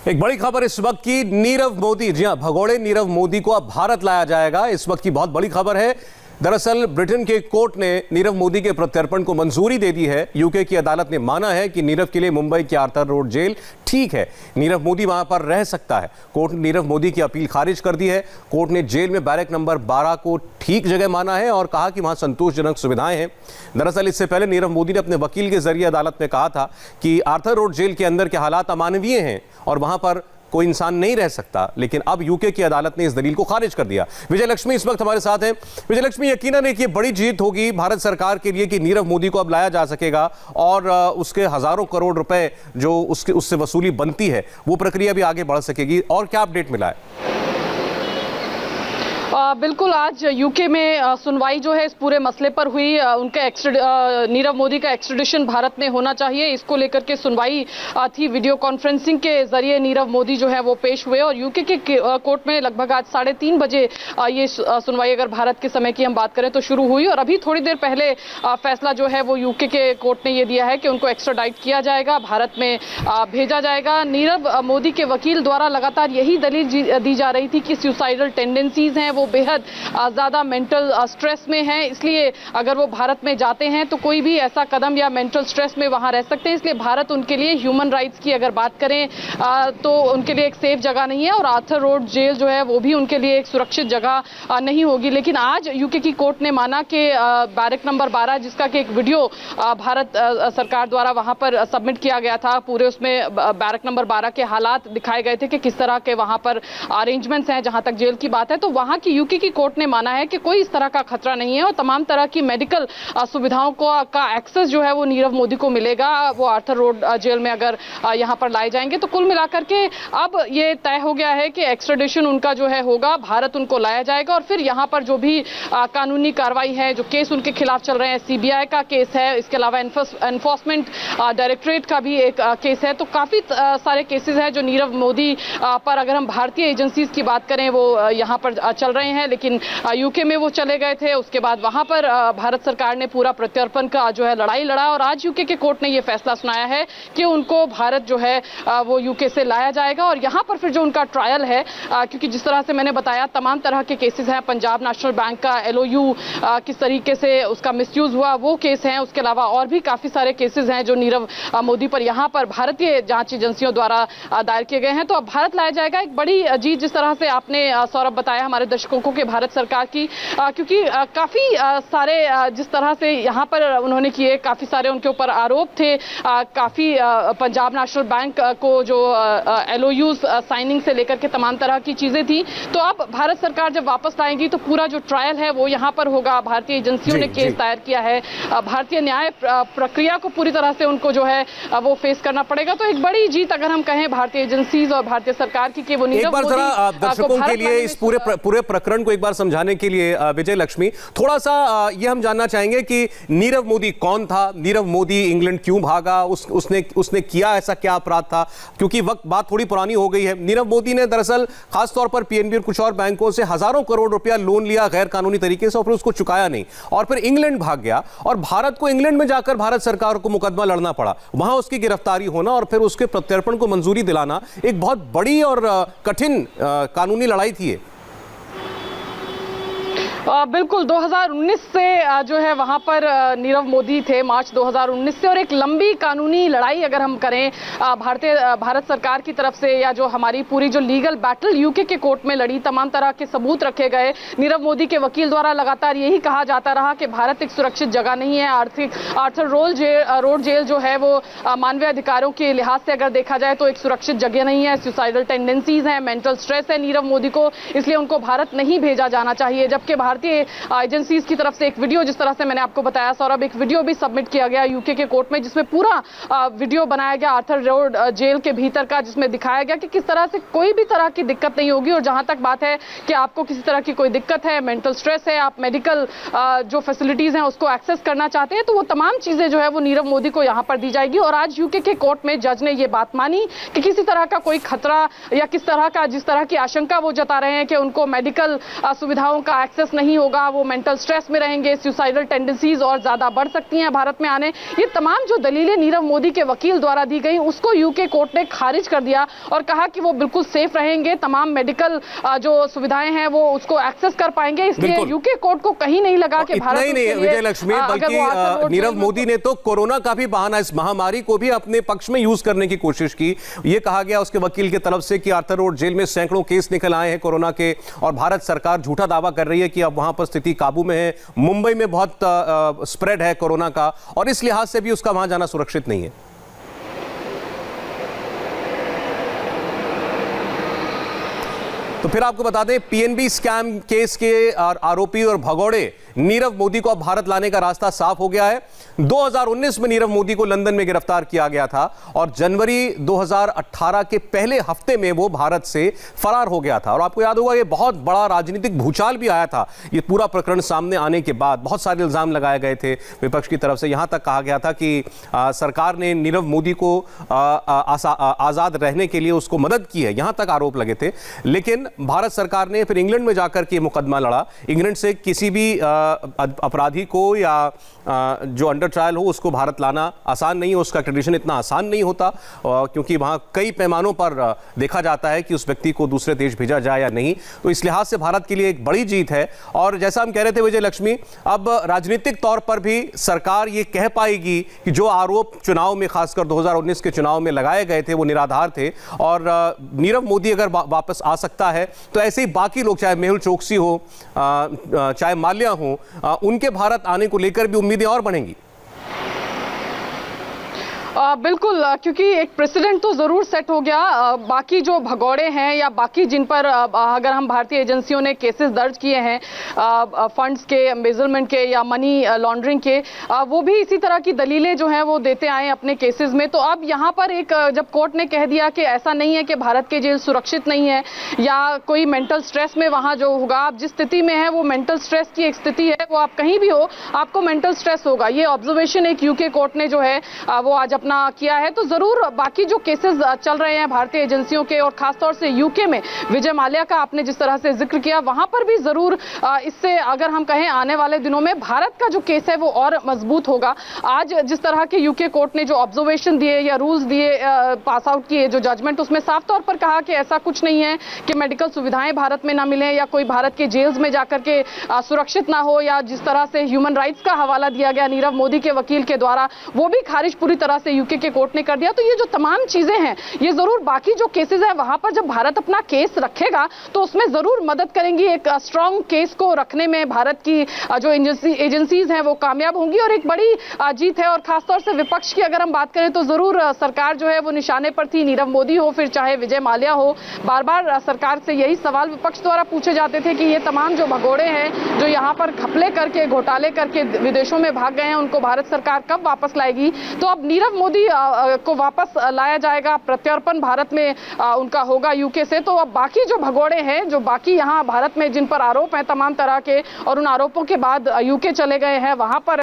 एक बड़ी खबर इस वक्त की, नीरव मोदी, जी हां, भगोड़े नीरव मोदी को अब भारत लाया जाएगा। इस वक्त की बहुत बड़ी खबर है। दरअसल ब्रिटेन के कोर्ट ने नीरव मोदी के प्रत्यर्पण को मंजूरी दे दी है। यूके की अदालत ने माना है कि नीरव के लिए मुंबई की आर्थर रोड जेल ठीक है, नीरव मोदी वहां पर रह सकता है। कोर्ट ने नीरव मोदी की अपील खारिज कर दी है। कोर्ट ने जेल में बैरक नंबर 12 को ठीक जगह माना है और कहा कि वहां संतोषजनक सुविधाएं हैं। दरअसल इससे पहले नीरव मोदी ने अपने वकील के जरिए अदालत में कहा था कि आर्थर रोड जेल के अंदर के हालात अमानवीय हैं और वहां पर कोई इंसान नहीं रह सकता, लेकिन अब यूके की अदालत ने इस दलील को खारिज कर दिया। विजय लक्ष्मी इस वक्त हमारे साथ हैं। विजय लक्ष्मी, यकीनन एक ये बड़ी जीत होगी भारत सरकार के लिए कि नीरव मोदी को अब लाया जा सकेगा और उसके हजारों करोड़ रुपए जो उससे वसूली बनती है वो प्रक्रिया भी आगे बढ़ सकेगी। और क्या अपडेट मिला है? बिल्कुल, आज यूके में सुनवाई जो है इस पूरे मसले पर हुई। उनका नीरव मोदी का एक्सट्रेडिशन भारत में होना चाहिए, इसको लेकर के सुनवाई थी। वीडियो कॉन्फ्रेंसिंग के जरिए नीरव मोदी जो है वो पेश हुए और यूके के कोर्ट में लगभग आज 3:30 बजे ये सुनवाई, अगर भारत के समय की हम बात करें तो शुरू हुई। और अभी थोड़ी देर पहले फैसला जो है वो यूके के कोर्ट ने ये दिया है कि उनको एक्स्ट्राडाइट किया जाएगा, भारत में भेजा जाएगा। नीरव मोदी के वकील द्वारा लगातार यही दलील दी जा रही थी कि सुसाइडल टेंडेंसीज हैं, वो बेहद ज्यादा मेंटल स्ट्रेस में हैं, इसलिए अगर वो भारत में जाते हैं तो कोई भी ऐसा कदम या मेंटल स्ट्रेस में वहां रह सकते हैं, इसलिए भारत उनके लिए ह्यूमन राइट्स की अगर बात करें तो उनके लिए एक सेफ जगह नहीं है और आर्थर रोड जेल जो है वो भी उनके लिए एक सुरक्षित जगह नहीं होगी। लेकिन आज यूके की कोर्ट ने माना कि बैरक नंबर 12, जिसका कि एक वीडियो भारत सरकार द्वारा वहां पर सबमिट किया गया था, पूरे उसमें बैरक नंबर 12 के हालात दिखाए गए थे कि किस तरह के वहां पर अरेंजमेंट्स हैं जहां तक जेल की बात है। तो वहां की यूके की कोर्ट ने माना है कि कोई इस तरह का खतरा नहीं है और तमाम तरह की मेडिकल सुविधाओं का एक्सेस जो है वो नीरव मोदी को मिलेगा, वो आर्थर रोड जेल में अगर यहां पर लाए जाएंगे। तो कुल मिलाकर के अब ये तय हो गया है कि एक्स्ट्रेडिशन उनका जो है होगा, भारत उनको लाया जाएगा और फिर यहां पर जो भी कानूनी कार्रवाई है, जो केस उनके खिलाफ चल रहे हैं, सीबीआई का केस है, इसके अलावा एनफोर्समेंट डायरेक्टरेट का भी एक केस है। तो काफी सारे केसेस हैं जो नीरव मोदी पर, अगर हम भारतीय एजेंसीज की बात करें, वो यहां पर चल रहे हैं। लेकिन यूके में वो चले गए थे, उसके बाद वहां पर भारत सरकार ने पूरा प्रत्यर्पण का जो है लड़ाई लड़ा और आज यूके के कोर्ट ने ये फैसला सुनाया है कि उनको भारत जो है वो यूके से लाया जाएगा और यहां पर फिर जो उनका ट्रायल है, क्योंकि जिस तरह से मैंने बताया तमाम तरह के केसेस हैं, पंजाब नेशनल बैंक का LOU किस तरीके से उसका मिसयूज हुआ वो केस हैं, उसके अलावा और भी काफी सारे केसेस हैं जो नीरव मोदी पर यहां पर भारतीय जांच एजेंसियों द्वारा दायर किए गए हैं। तो अब भारत लाया जाएगा। एक बड़ी जीत, जिस तरह से आपने सौरभ बताया हमारे दर्शकों को, कि भारत सरकार की, क्योंकि काफी सारे जिस तरह से यहाँ पर उन्होंने किए, काफी सारे उनके ऊपर आरोप थे, काफी पंजाब नेशनल बैंक को जो LOUs साइनिंग से लेकर के तमाम तरह की चीजें थी। तो अब भारत सरकार जब वापस लाएगी तो पूरा जो ट्रायल है वो यहाँ पर होगा। भारतीय एजेंसियों ने केस दायर किया है, भारतीय न्याय प्रक्रिया को पूरी तरह से उनको जो है वो फेस करना पड़ेगा। तो एक बड़ी जीत अगर हम कहें भारतीय एजेंसीज और भारतीय सरकार की, कि वो नीरव मोदी दर्शकों के लिए इस पूरे प्रकरण को एक बार समझाने के लिए विजय लक्ष्मी, थोड़ा सा ये हम जानना चाहेंगे कि नीरव मोदी कौन था, नीरव मोदी इंग्लैंड क्यों भागा, उसने किया ऐसा क्या अपराध था, क्योंकि बात थोड़ी पुरानी हो गई है। नीरव मोदी ने दरअसल खासतौर पर PNB और कुछ और बैंकों से हजारों करोड़ रुपया लोन लिया गैर कानूनी तरीके से और फिर उसको चुकाया नहीं और फिर इंग्लैंड भाग गया और भारत को इंग्लैंड में जाकर भारत सरकार को मुकदमा लड़ना पड़ा, वहां उसकी गिरफ्तारी होना और फिर उसके प्रत्यर्पण को मंजूरी दिलाना एक बहुत बड़ी और कठिन कानूनी लड़ाई थी। बिल्कुल, 2019 से जो है वहां पर नीरव मोदी थे, मार्च 2019 से, और एक लंबी कानूनी लड़ाई अगर हम करें भारत सरकार की तरफ से, या जो हमारी पूरी जो लीगल बैटल यूके के कोर्ट में लड़ी, तमाम तरह के सबूत रखे गए। नीरव मोदी के वकील द्वारा लगातार यही कहा जाता रहा कि भारत एक सुरक्षित जगह नहीं है। आर्थर रोड जेल जो है वो मानवीय अधिकारों के लिहाज से अगर देखा जाए तो एक सुरक्षित जगह नहीं है। सुसाइडल टेंडेंसीज हैं, मेंटल स्ट्रेस है नीरव मोदी को, इसलिए उनको भारत नहीं भेजा जाना चाहिए। जबकि भारतीय एजेंसीज की तरफ से एक वीडियो, जिस तरह से मैंने आपको बताया सौरभ, एक वीडियो भी सबमिट किया गया यूके के कोर्ट में, जिसमें पूरा वीडियो बनाया गया आर्थर रोड जेल के भीतर का, जिसमें दिखाया गया कि किस तरह से कोई भी तरह की दिक्कत नहीं होगी। और जहां तक बात है कि आपको किसी तरह की कोई दिक्कत है, मेंटल स्ट्रेस है, आप मेडिकल जो फैसिलिटीज हैं उसको एक्सेस करना चाहते हैं, तो वो तमाम चीजें जो है वो नीरव मोदी को यहां पर दी जाएगी। और आज यूके के कोर्ट में जज ने ये बात मानी कि किसी तरह का कोई खतरा या जिस तरह की आशंका वो जता रहे हैं कि उनको मेडिकल सुविधाओं का एक्सेस नहीं नहीं होगा, वो मेंटल स्ट्रेस में रहेंगे, सुसाइडल टेंडेंसीज और ज्यादा बढ़ सकती हैं भारत में आने। ये तमाम जो दलीलें नीरव मोदी के वकील द्वारा दी गई, उसको यूके कोर्ट ने खारिज कर दिया और कहा कि वो बिल्कुल सेफ रहेंगे, तमाम मेडिकल जो सुविधाएं हैं वो उसको एक्सेस कर पाएंगे। इसलिए यूके कोर्ट को कहीं नहीं लगा कि भारत ही नहीं विजय लक्ष्मी, बल्कि नीरव मोदी ने तो कोरोना का भी बहाना, इस महामारी को भी अपने पक्ष में यूज करने की कोशिश की। ये कहा गया उसके वकील की तरफ से कि आर्थर रोड जेल में सैकड़ों केस निकल आए हैं कोरोना के और भारत सरकार झूठा दावा कर रही है कि अब वहां पर स्थिति काबू में है। मुंबई में बहुत स्प्रेड है कोरोना का और इस लिहाज से भी उसका वहां जाना सुरक्षित नहीं है। तो फिर आपको बता दें, पीएनबी स्कैम केस के आरोपी और भगोड़े नीरव मोदी को अब भारत लाने का रास्ता साफ हो गया है। 2019 में नीरव मोदी को लंदन में गिरफ्तार किया गया था और जनवरी 2018 के पहले हफ्ते में वो भारत से फरार हो गया था। और आपको याद होगा, ये बहुत बड़ा राजनीतिक भूचाल भी आया था। ये पूरा प्रकरण सामने आने के बाद बहुत सारे इल्जाम लगाए गए थे विपक्ष की तरफ से। यहां तक कहा गया था कि सरकार ने नीरव मोदी को आजाद रहने के लिए उसको मदद की है, यहां तक आरोप लगे थे। लेकिन भारत सरकार ने फिर इंग्लैंड में जाकर के मुकदमा लड़ा। इंग्लैंड से किसी भी अपराधी को या जो अंडर ट्रायल हो उसको भारत लाना आसान नहीं है, उसका एक्स्ट्रेडिशन इतना आसान नहीं होता क्योंकि वहां कई पैमानों पर देखा जाता है कि उस व्यक्ति को दूसरे देश भेजा जाए या नहीं। तो इस लिहाज से भारत के लिए एक बड़ी जीत है। और जैसा हम कह रहे थे विजय लक्ष्मी, अब राजनीतिक तौर पर भी सरकार ये कह पाएगी कि जो आरोप चुनाव में, खासकर 2019 के चुनाव में लगाए गए थे, वो निराधार थे। और नीरव मोदी अगर वापस आ सकता है तो ऐसे ही बाकी लोग, चाहे मेहुल चोकसी हो, चाहे माल्या हो, उनके भारत आने को लेकर भी उम्मीदें और बढ़ेंगी। बिल्कुल, क्योंकि एक प्रेसिडेंट तो जरूर सेट हो गया। बाकी जो भगौड़े हैं या बाकी जिन पर अगर हम भारतीय एजेंसियों ने केसेस दर्ज किए हैं फंड्स के, एम्बेजलमेंट के या मनी लॉन्ड्रिंग के, वो भी इसी तरह की दलीलें जो हैं वो देते आए अपने केसेस में। तो अब यहाँ पर एक जब कोर्ट ने कह दिया कि ऐसा नहीं है कि भारत के जेल सुरक्षित नहीं है या कोई मेंटल स्ट्रेस में वहाँ जो होगा, आप जिस स्थिति में है वो मेंटल स्ट्रेस की एक स्थिति है, वो आप कहीं भी हो आपको मेंटल स्ट्रेस होगा। ये ऑब्जर्वेशन एक यूके कोर्ट ने जो है वो आज अपना किया है। तो जरूर बाकी जो केसेस चल रहे हैं भारतीय एजेंसियों के और खासतौर से यूके में विजय माल्या का आपने जिस तरह से जिक्र किया, वहां पर भी जरूर इससे अगर हम कहें आने वाले दिनों में भारत का जो केस है वो और मजबूत होगा। आज जिस तरह के यूके कोर्ट ने जो ऑब्जर्वेशन दिए या रूल्स दिए, पास आउट किए जो जजमेंट, उसमें साफ तौर पर कहा कि ऐसा कुछ नहीं है कि मेडिकल सुविधाएं भारत में ना मिले या कोई भारत के जेल्स में जाकर के सुरक्षित ना हो, या जिस तरह से ह्यूमन राइट्स का हवाला दिया गया नीरव मोदी के वकील के द्वारा, वो भी खारिज पूरी तरह से यूके के कोर्ट ने कर दिया। तो ये जो तमाम चीजें हैं ये जरूर बाकी जो केसेस हैं वहां पर जब भारत अपना केस रखेगा तो उसमें जरूर मदद करेंगी। एक स्ट्रॉन्ग केस को रखने में भारत की जो एजेंसीज हैं वो कामयाब होंगी और एक बड़ी जीत है। और खासतौर से विपक्ष की अगर हम बात करें तो जरूर सरकार जो है वो निशाने पर थी, नीरव मोदी हो फिर चाहे विजय माल्या हो। बार बार सरकार से यही सवाल विपक्ष द्वारा पूछे जाते थे कि ये तमाम जो भगोड़े हैं जो यहाँ पर घपले करके, घोटाले करके विदेशों में भाग गए हैं, उनको भारत सरकार कब वापस लाएगी। तो अब नीरव मोदी को वापस लाया जाएगा, प्रत्यर्पण भारत में उनका होगा यूके से। तो अब बाकी जो भगोड़े हैं, जो बाकी यहाँ भारत में जिन पर आरोप हैं तमाम तरह के, और उन आरोपों के बाद यूके चले गए हैं, वहां पर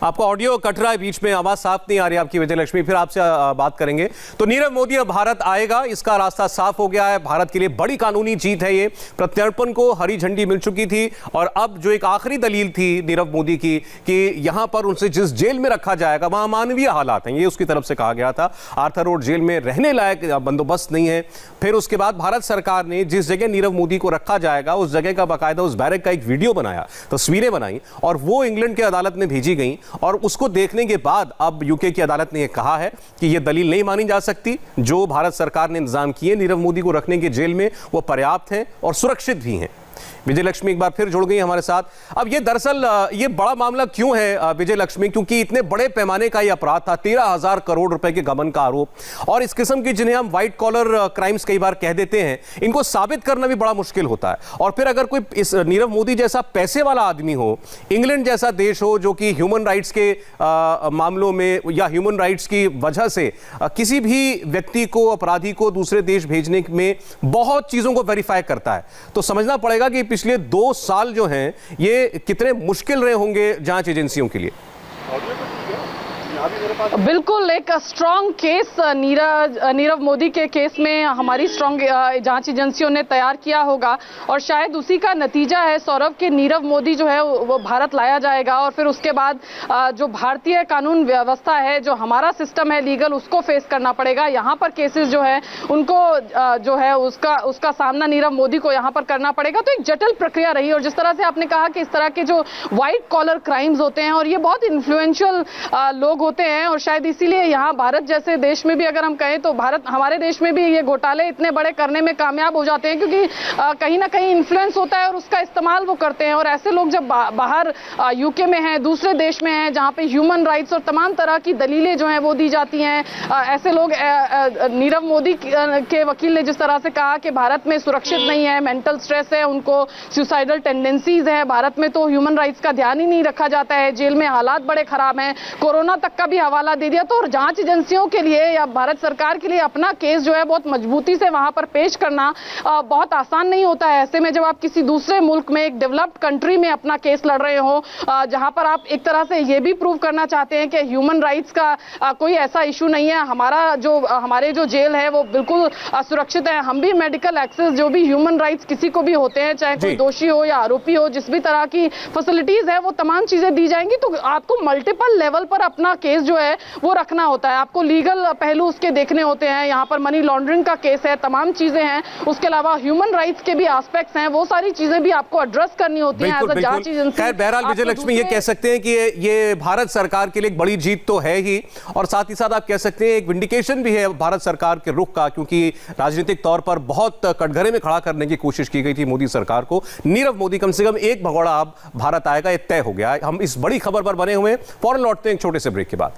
आपका ऑडियो कट रहा है बीच में, आवाज साफ नहीं आ रही आपकी विजय लक्ष्मी, फिर आपसे बात करेंगे। तो नीरव मोदी अब भारत आएगा, इसका रास्ता साफ हो गया है। भारत के लिए बड़ी कानूनी जीत है ये। प्रत्यर्पण को हरी झंडी मिल चुकी थी और अब जो एक आखिरी दलील थी नीरव मोदी की कि यहां पर उनसे जिस जेल में रखा जाएगा वहां मानवीय हालात हैं, ये उसकी तरफ से कहा गया था। आर्थर रोड जेल में रहने लायक बंदोबस्त नहीं है। फिर उसके बाद भारत सरकार ने जिस जगह नीरव मोदी को रखा जाएगा उस जगह का बाकायदा, उस बैरक का एक वीडियो बनाया, तस्वीरें बनाई और वो इंग्लैंड की अदालत में भेजी गई। और उसको देखने के बाद अब यूके की अदालत ने यह कहा है कि यह दलील नहीं मानी जा सकती, जो भारत सरकार ने इंतजाम किए नीरव मोदी को रखने के जेल में वो पर्याप्त हैं और सुरक्षित भी हैं। विजय लक्ष्मी एक बार फिर जुड़ गई हमारे साथ। अब ये दरअसल ये बड़ा मामला क्यों है विजय लक्ष्मी, क्योंकि इतने बड़े पैमाने का ये अपराध था, 13,000 करोड़ रुपए के गबन का आरोप, और इस किस्म की जिन्हें हम व्हाइट कॉलर क्राइम्स कई बार कह देते हैं, इनको साबित करना भी बड़ा मुश्किल होता है। और फिर अगर कोई इस नीरव मोदी जैसा पैसे वाला आदमी हो, इंग्लैंड जैसा देश हो जो कि ह्यूमन राइट्स के मामलों में या ह्यूमन राइट्स की वजह से किसी भी व्यक्ति को, अपराधी को दूसरे देश भेजने में बहुत चीजों को वेरीफाई करता है, तो समझना पड़ेगा कि पिछले 2 साल जो हैं ये कितने मुश्किल रहे होंगे जांच एजेंसियों के लिए। बिल्कुल एक स्ट्रॉन्ग केस नीरव मोदी के केस में हमारी स्ट्रॉन्ग जांच एजेंसियों ने तैयार किया होगा और शायद उसी का नतीजा है सौरभ के नीरव मोदी जो है वो भारत लाया जाएगा और फिर उसके बाद जो भारतीय कानून व्यवस्था है, जो हमारा सिस्टम है लीगल, उसको फेस करना पड़ेगा। यहाँ पर केसेस जो है उनको जो है उसका सामना नीरव मोदी को यहाँ पर करना पड़ेगा। तो एक जटिल प्रक्रिया रही और जिस तरह से आपने कहा कि इस तरह के जो व्हाइट कॉलर क्राइम्स होते हैं और ये बहुत इन्फ्लुएंशियल लोग होते हैं और शायद इसीलिए यहाँ भारत जैसे देश में भी अगर हम कहें तो हमारे देश में भी ये घोटाले इतने बड़े करने में कामयाब हो जाते हैं क्योंकि कहीं ना कहीं इन्फ्लुएंस होता है और उसका इस्तेमाल वो करते हैं। और ऐसे लोग जब बाहर यूके में हैं, दूसरे देश में हैं जहाँ पे ह्यूमन राइट्स और तमाम तरह की दलीलें जो हैं वो दी जाती हैं, ऐसे लोग नीरव मोदी के वकील ने जिस तरह से कहा कि भारत में सुरक्षित नहीं है, मेंटल स्ट्रेस है, उनको सुसाइडल टेंडेंसीज है, भारत में तो ह्यूमन राइट्स का ध्यान ही नहीं रखा जाता है, जेल में हालात बड़े खराब हैं, कोरोना तक का भी हवाला दे दिया। तो जांच एजेंसियों के लिए या भारत सरकार के लिए अपना केस जो है बहुत मजबूती से वहां पर पेश करना बहुत आसान नहीं होता है। ऐसे में जब आप किसी दूसरे मुल्क में, एक डेवलप्ड कंट्री में अपना केस लड़ रहे हो जहां पर आप एक तरह से ये भी प्रूव करना चाहते हैं कि ह्यूमन राइट्स का कोई ऐसा इशू नहीं है, हमारे जो जेल है वो बिल्कुल सुरक्षित है, हम भी मेडिकल एक्सेस जो भी ह्यूमन राइट्स किसी को भी होते हैं, चाहे कोई दोषी हो या आरोपी हो, जिस भी तरह की फैसिलिटीज है वो तमाम चीजें दी जाएंगी। तो आपको मल्टीपल लेवल पर अपना केस जो है वो रखना होता है, आपको लीगल पहलू उसके देखने होते हैं, यहाँ पर मनी लॉन्ड्रिंग का केस है, तमाम चीजें हैं, उसके अलावा ह्यूमन राइट्स के भी एस्पेक्ट्स हैं, वो सारी चीजें भी आपको एड्रेस करनी होती हैं एज अ जांच एजेंसी। खैर बहरहाल विजयलक्ष्मी ये कह सकते हैं कि ये भारत सरकार के लिए एक बड़ी जीत तो है ही और साथ ही साथ आप कह सकते हैं एक विंडिकेशन भी है भारत सरकार के रुख का, क्योंकि राजनीतिक तौर पर बहुत कटघरे में खड़ा करने की कोशिश की गई थी मोदी सरकार को। नीरव मोदी कम से कम एक भगोड़ा अब भारत आएगा, ये तय हो गया। हम इस बड़ी खबर पर बने हुए हैं, फौरन लौटते हैं एक छोटे से ब्रेक के बाद।